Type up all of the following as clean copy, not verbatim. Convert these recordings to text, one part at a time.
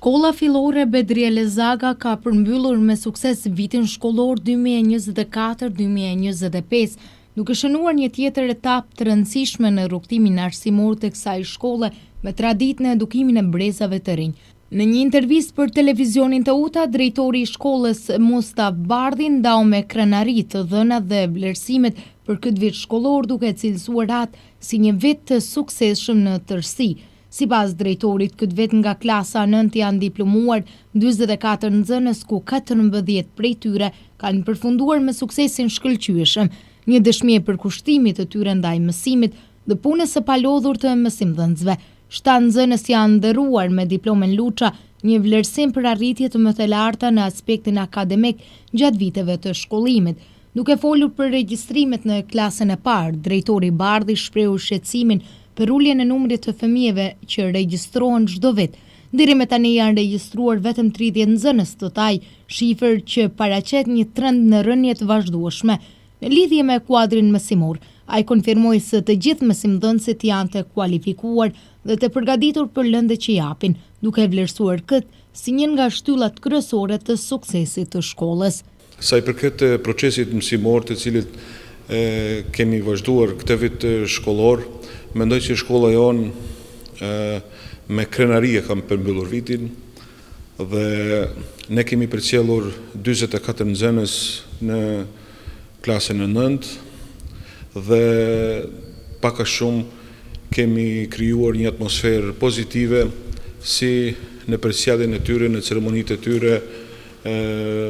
Shkolla fillore Bedri Elezaga ka përmbyllur me sukses vitin shkollor 2024-2025, duke shënuar një tjetër etapë të rëndësishme në rrugtimin arsimor të kësaj shkolle me traditën e edukimin e brezave të rinj. Në një intervistë për televizionin të UTA, drejtori i shkollës Mustaf Bardhi ndau me krenari të dhënat dhe vlerësimet për këtë vit shkollor, duke cilësuar atë si një vit të suksesshëm në tërësi. Sipas drejtorit, këtë vit nga klasa 9 janë diplomuar 44 nxënës, ku 14 prej tyre kanë përfunduar me suksesin shkëlqyeshëm, një dëshmi e përkushtimit të tyre ndaj mësimit dhe punës së palodhur të mësimdhënësve. 7 nxënës janë nderuar me diplomen Luça, një vlerësim për arritje të më të larta në aspektin akademik gjatë viteve të shkollimit. Duke folur për regjistrimet në klasën e parë, drejtori Bardhi shprehu shqetësimin për uljen e numrit të fëmijëve që regjistrohen çdo vit. Deri më tani janë regjistruar vetëm 30 nxënës të taj, shifër që paraqet një trend në rënje të vazhdueshme. Në lidhje me kuadrin mësimor, ai konfirmoi se të gjithë mësimdhënësit janë të kualifikuar dhe të përgatitur për lëndët që japin, duke vlerësuar këtë si një nga shtyllat kryesore të suksesit të shkollës. Sa i përket procesit mësimor të cilit kemi vazhduar këtë vit shkollor, mendoj që shkolla jonë me krenari e kam përmbyllur vitin dhe ne kemi përcjellur 44 nxënës në klasën e 9 dhe pak a shumë kemi krijuar një atmosferë pozitive si në përcjelljen e tyre, në ceremonitë e tyre,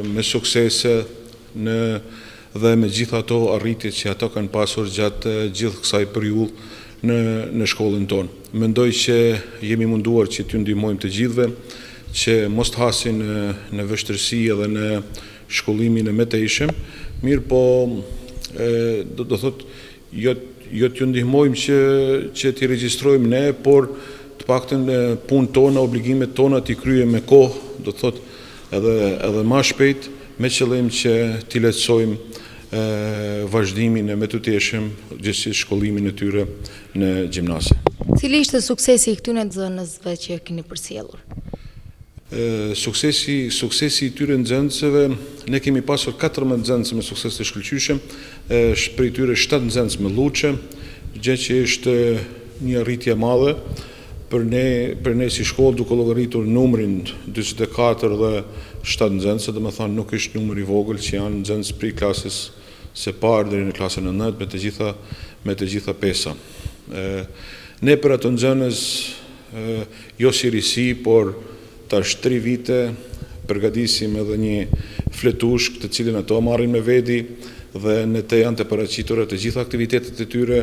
me suksese dhe me gjitha ato arritjet që ato kanë pasur gjatë gjithë kësaj periudhe në shkollën tonë. Mendoj që jemi munduar që t'ju ndihmojmë të gjithëve, që mos të hasin në vështirësi edhe në shkollimin e mëtejshëm, mirë po do thotë jo t'ju ndihmojmë që t'i regjistrojmë ne, por të paktën punë tona, obligimet tona t'i kryejmë me kohë, do thotë edhe më shpejt, me qëllim që t'i lehtësojmë vazhdimin e mëtejshëm gjithsesi shkollimin e tyre në gjimnaze. Cili ishte suksesi i këtyre nxënësve që keni përcjellur? Suksesi i tyre nxënësve, ne kemi pasur 14 nxënës me sukses të shkëlqyeshëm, prej tyre 7 nxënës me Luçë, gjë që është një arritje e madhe për ne si shkollë, duke llogaritur numrin 44 dhe 7 nxënës, do të thonë nuk është numër i vogël, që janë nxënës prej klasës së parë deri në klasën e 9 me të gjitha pesa. Ne për ato nxënës jo si risi, por tash 3 vite përgatisim edhe një fletushk të cilin ato marrin me veti dhe në të janë të paraqitura të gjitha aktivitetet e tyre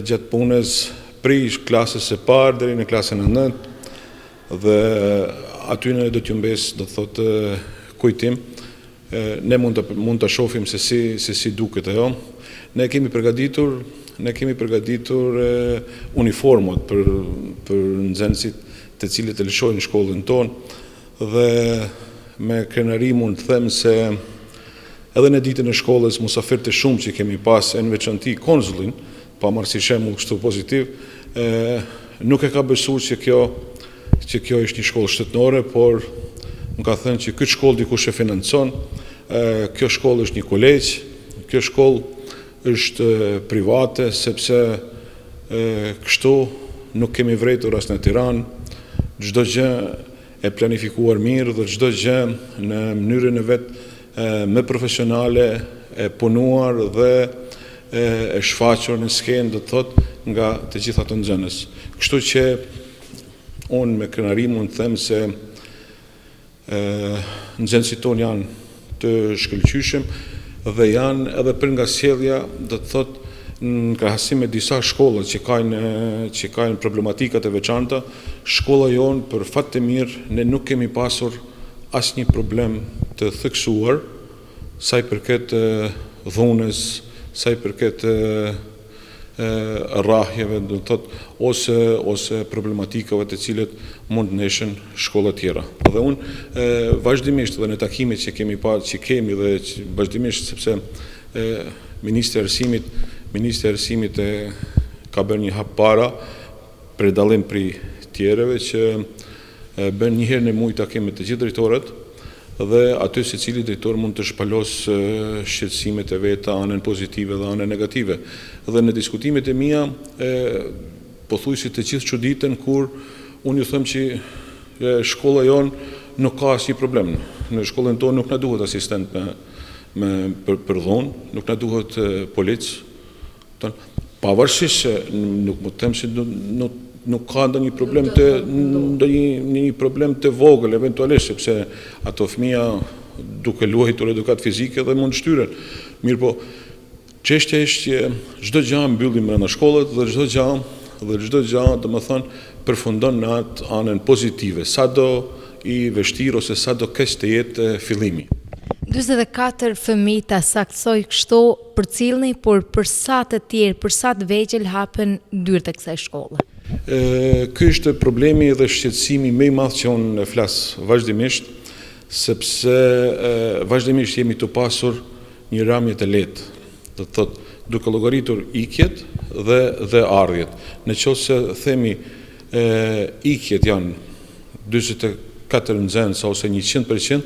gjatë punës prej klasës së parë deri në klasën e 9 dhe aty ne do t'ju mbes, do thotë kujtim. Ne mund të shohim se si duket ajo. Ne kemi përgatitur uniformat për nxënësit të cilët e lëshojnë në shkollën tonë dhe me krenari mund të them se edhe në ditën e shkollës musafirë të shumë që kemi pas në veçanti konzullin, pa marrë si shembull kështu pozitiv, nuk e ka besuar që kjo është një shkollë shtetërore, por më ka thënë që këtë shkollë dikush e financon, kjo shkollë është një kolegj, kjo shkollë është private, sepse kështu nuk kemi vretur as në Tiranë, çdo gjë e planifikuar mirë dhe çdo gjë në mënyrën e vet më profesionale, e punuar dhe e shfaqur në skenë, do të thotë, nga të gjitha ato nxënës. Kështu që unë me krenari mund të them se nxënësit tonë janë të shkëlqyeshëm dhe janë edhe për nga sjellja, do të thotë, në krahasim me disa shkolla që kanë problematikat e veçanta, shkolla jonë për fat të mirë ne nuk kemi pasur asnjë problem të theksuar sa i përket dhunës, sa i përket rrahjeve, do të thotë, ose problematikave të cilët mund neshin shkolla tjera. Dhe unë vazhdimisht dhe në takimet që kemi dhe vazhdimisht, sepse Ministri i Arsimit ka bërë një hap para për dallim prej tjerëve që bën një herë në muaj takime të gjithë drejtorët dhe aty secili drejtor mund të shpalos shqetësimet e veta, anën pozitive dhe anën negative. Dhe në diskutimet e mia pothuajse të gjithë çuditën kur unë ju them që shkolla jonë nuk ka asnjë problem. Në shkollën tonë nuk na duhet asistent për dhonë, nuk na duhet polic. Pavarësisht se nuk më them se nuk ka ndonjë problem të vogël eventualisht, sepse ato fëmija duke luajtur edukat fizike dhe mund shtyren. Mirë po, çështja është që çdo gjë mbyllim brenda shkollës dhe çdo gjë, domethënë, përfundon në atë anën pozitive, sado i vështirë ose sado keq të jetë fillimi. 44 fëmijë ta saktësoj kështu për cilni, por për sa të tjerë, për sa të vegjël hapen dyert e kësaj shkolle. Ky është problemi dhe shqetësimi më i madh që unë flas vazhdimisht, sepse vazhdimisht jemi të pasur një ramje të lehtë, do të thotë duke llogaritur ikjet dhe ardhjet. Nëse themi ikjet janë 44 nxënës ose 100%,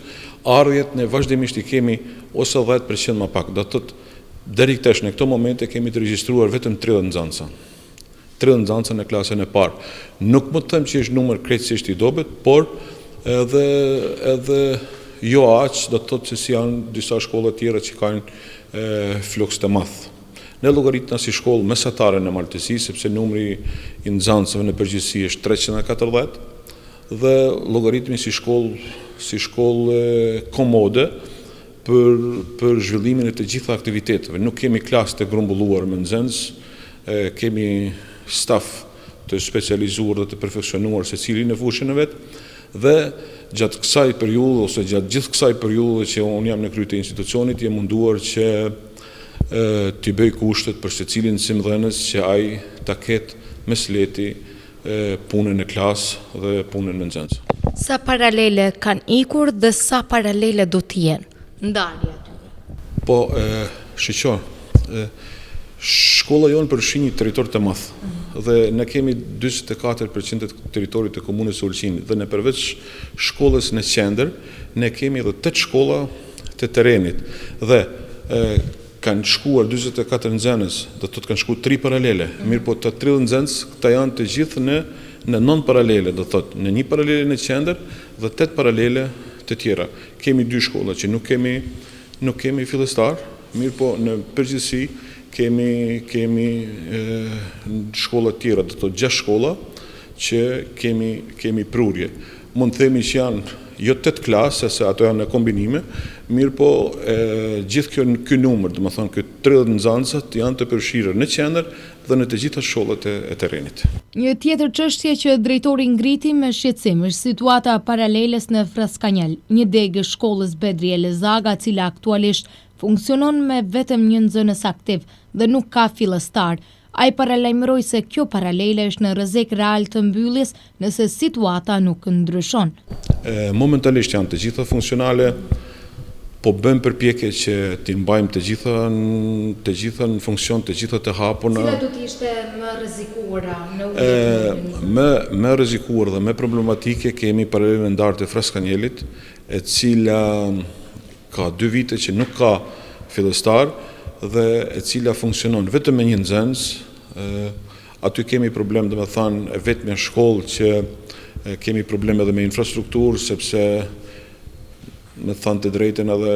ardhjet ne vazhdimisht i kemi ose 10% më pak. Do të thotë deri tash në këto momente kemi të regjistruar vetëm 30 nxënësa. 30 nxënësa në klasën e parë. Nuk më të them që është numër krejtësisht i dobët, por edhe jo aq, do të thotë se si janë disa shkolla tjera që kanë fluks të madh. Ne llogaritna si shkollë mesatare në Maltësi, sepse numri i nxënësve në përgjithësi është 340 dhe llogaritmi si shkollë komode për zhvillimin e të gjitha aktiviteteve. Nuk kemi klasë të grumbulluar me nxënës, kemi staf të specializuar dhe të perfeksionuar secili në fushën e vet dhe gjatë kësaj periudhe ose gjatë gjithë kësaj periudhe që unë jam në krye të institucionit, jam munduar që t'i bëj kushtet për secilin mësimdhënës që ai ta ketë mesleti punën në klasë dhe punën me nxënës. Sa paralele kanë ikur dhe sa paralele do të jenë? Ndarja aty. Po, shiqo, shkolla jonë përfshin një territor të madh dhe ne kemi 44% të territorit të komunës së Ulqinit dhe në përveç shkollës në qendër, ne kemi edhe 8 shkolla të terrenit dhe kanë shkuar 44 nxënës, do të kanë shkuar 3 paralele. Mirë po të 30 nxënës, këta janë të gjithë në 9 paralele, do thotë, në 1 paralele në qendër dhe 8 paralele të tjera. Kemi 2 shkolla që nuk kemi fillestar, mirë po në përgjithësi kemi shkolla të tjera, do thotë 6 shkolla që kemi prurje. Mund të themi që janë jo 8 klasë, se ato janë në kombinime, mirë po gjithë ky numër, do të thonë ky 30 nxënësat janë të përfshirë në qendër dhe në të gjitha shkollat e terrenit. Një tjetër çështje që drejtori ngriti me shqetësim është situata paraleles në Fraskanjal, një degë shkollës Bedri Elezaga, e cila aktualisht funksionon me vetëm një nxënës aktiv dhe nuk ka fillestar. Ai paralajmëroi se kjo paralele është në rrezik real të mbylljes nëse situata nuk ndryshon. Momentalisht janë të gjitha funksionale, po bëjmë përpjekje që t'i mbajmë të gjitha në funksion, të gjitha të hapuna. Cila do të ishte më rrezikuara në ujë? Më rrezikuar dhe më problematike kemi paralelen ndarë të Fraskanjelit, e cila ka 2 vite që nuk ka fillestar dhe e cila funksionon vetëm me një nxënës. Aty kemi problem, dhe me thanë, vetëm në shkollë që kemi probleme edhe me infrastrukturë, sepse me thanë të drejten edhe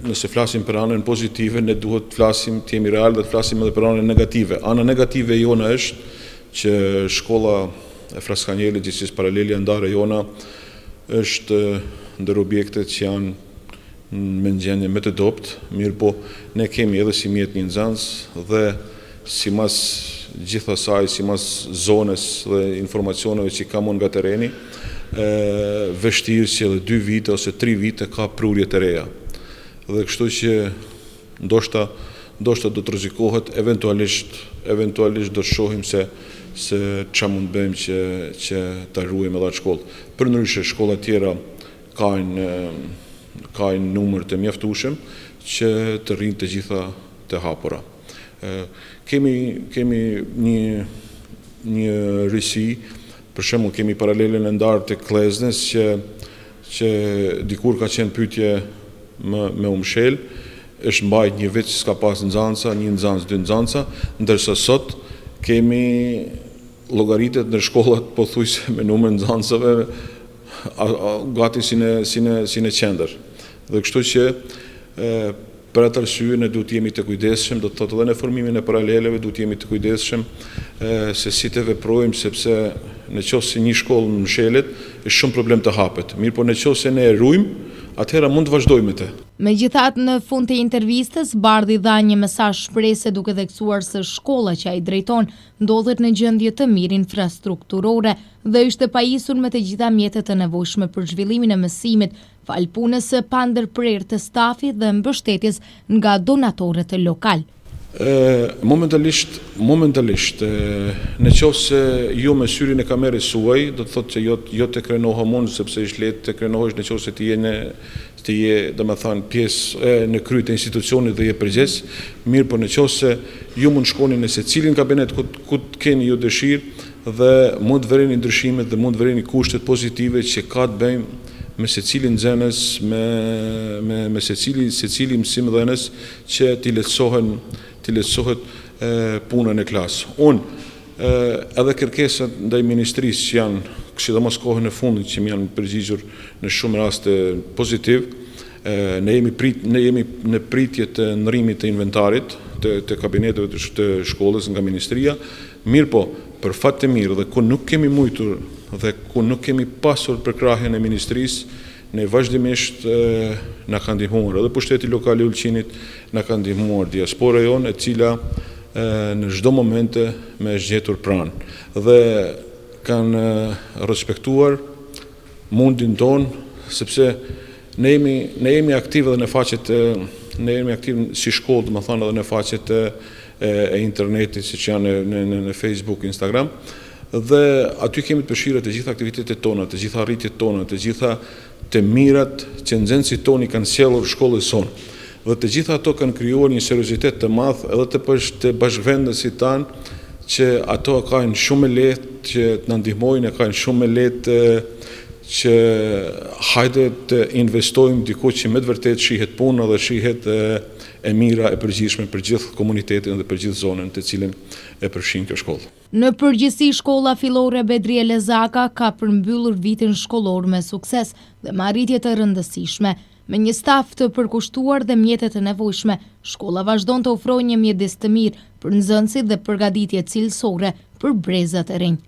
nëse flasim për anën pozitive, ne duhet të flasim, të jemi real dhe të flasim edhe për anën negative. Ana negative jona është që shkolla e Fraskanjelit, gjithsesi paralelja ndare jona, është ndër objektet që janë me gjendje më të dobët, mirë po ne kemi edhe si mjet një nxënës dhe simas gjithë asaj, simas zonës dhe informacioneve që kam unë nga terreni, vështirë që edhe 2 vite ose 3 vite ka prurje të reja. Dhe kështu që ndoshta do të rrezikohet, eventualisht do të shohim se ç'a mund bëjmë që ta ruajmë edhe atë shkollë. Përndryshe shkolla tjera kanë numër të mjaftueshëm që të rrinë të gjitha të hapura. Kemi një risi Për shembull, kemi paralelen e ndarë të Kleznes që dikur ka qenë pyetje me umshel, është mbajt një vit që s'ka pas nxanca, një nxancë, dy nxanca, ndërsa sot kemi llogaritet në shkollat pothuajse me numër nxancave gati si në qendër. Dhe kështu që për atë arsye ne duhet jemi të kujdesshëm, do të thotë edhe në formimin e paraleleve duhet jemi të kujdesshëm se si të veprojmë, sepse nëse një shkollë mshelet, është shumë problem të hapet. Mirë, po nëse ne e ruajmë, atëherë mund të vazhdojmë me të. Megjithatë, në fund të intervistës, Bardhi dha një mesazh shprehje duke theksuar se shkolla që ai drejton ndodhet në gjendje të mirë infrastrukturore dhe është e pajisur me të gjitha mjetet e nevojshme për zhvillimin e mësimit, fal punës së pandërprerë të stafit dhe mbështetjes nga donatorët lokal. Momentalisht, nëse ju me syrin e kamerës suaj, do të thotë që jo të krenoha mund, sepse është lehtë të krenohesh nëse të je, domethënë, pjesë në krye të institucionit dhe je përgjegjës, mirë, por nëse ju mund shkoni në secilin kabinet ku keni ju dëshirë dhe mund të vëreni ndryshimet dhe mund të vëreni kushtet pozitive që ka të bëjmë me secilin nxënës, me secili mësimdhënës që t'i lehtësohet puna në klasë. Unë edhe kërkesat ndaj ministrisë që janë, sidomos kohën e fundit që më janë përgjigjur në shumë raste pozitiv, ne jemi në pritje të ndërrimit të inventarit të kabineteve të shkollës nga ministria, mirë po, për fat të mirë dhe ku nuk kemi mujtur dhe ku nuk kemi pasur përkrahjen e ministrisë, ne vazhdimisht na ka ndihmuar edhe pushteti lokal i Ulqinit, na ka ndihmuar diaspora jonë, e cila në çdo moment më është gjetur pranë dhe kanë respektuar mundin ton, sepse ne jemi aktiv edhe në faqet ne jemi aktiv si shkollë, domethënë edhe në faqet e internetit, siç janë në Facebook, Instagram, dhe aty kemi të përfshirë të gjitha aktivitetet tona, të gjitha arritjet tona, të gjitha të mirat që nxënësit tonë kanë sjellur shkollës sonë. Dhe të gjitha ato kanë krijuar një seriozitet të madh edhe të bashkëvendësit tanë, që ato kanë shumë lehtë që të na ndihmojnë, kanë shumë lehtë që hajde të investojmë diku që me të vërtet shihet punë dhe shihet e mira e përgjithshme për gjithë komunitetin dhe për gjithë zonën të cilën e përfshin kjo shkollë. Në përgjithësi, shkolla fillore Bedri Elezaka ka përmbyllur vitin shkollor me sukses dhe me arritje të rëndësishme. Me një staf të përkushtuar dhe mjetet të nevojshme, shkolla vazhdon të ofrojë një mjedis të mirë për nxënësit dhe përgatitje cilësore për brezat e rinj.